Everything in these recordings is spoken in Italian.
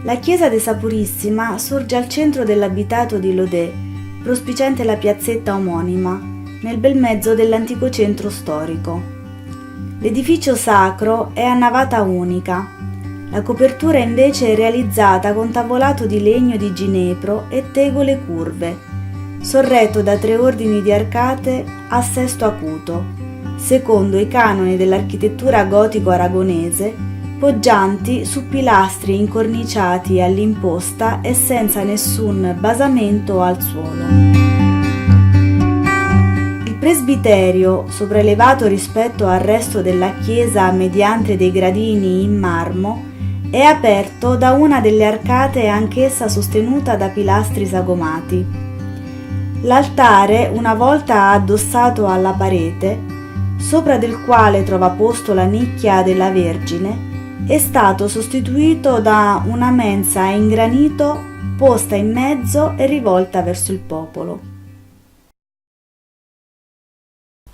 La chiesa de Sapurissima sorge al centro dell'abitato di Lodè, prospiciente la piazzetta omonima, nel bel mezzo dell'antico centro storico. L'edificio sacro è a navata unica. La copertura invece è realizzata con tavolato di legno di ginepro e tegole curve, sorretto da 3 ordini di arcate a sesto acuto, secondo i canoni dell'architettura gotico-aragonese, poggianti su pilastri incorniciati all'imposta e senza nessun basamento al suolo. Il presbiterio, sopraelevato rispetto al resto della chiesa mediante dei gradini in marmo, è aperto da una delle arcate anch'essa sostenuta da pilastri sagomati. L'altare, una volta addossato alla parete, sopra del quale trova posto la nicchia della Vergine, è stato sostituito da una mensa in granito posta in mezzo e rivolta verso il popolo.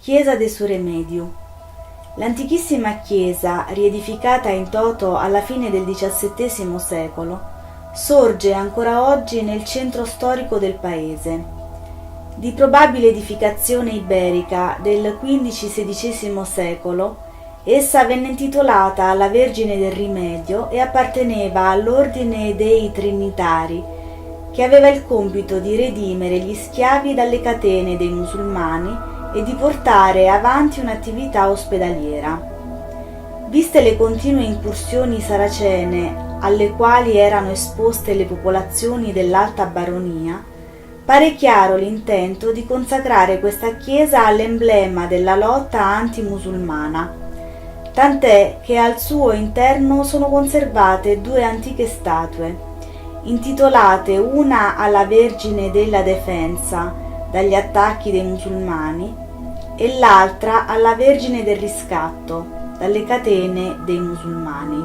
Chiesa de Suremediu. L'antichissima chiesa, riedificata in toto alla fine del XVII secolo, sorge ancora oggi nel centro storico del paese. Di probabile edificazione iberica del XV-XVI secolo, essa venne intitolata alla Vergine del Rimedio e apparteneva all'ordine dei Trinitari, che aveva il compito di redimere gli schiavi dalle catene dei musulmani e di portare avanti un'attività ospedaliera. Viste le continue incursioni saracene alle quali erano esposte le popolazioni dell'Alta Baronia, pare chiaro l'intento di consacrare questa chiesa all'emblema della lotta anti-musulmana, tant'è che al suo interno sono conservate 2 antiche statue, intitolate una alla Vergine della Defensa dagli attacchi dei musulmani e l'altra alla Vergine del Riscatto dalle catene dei musulmani.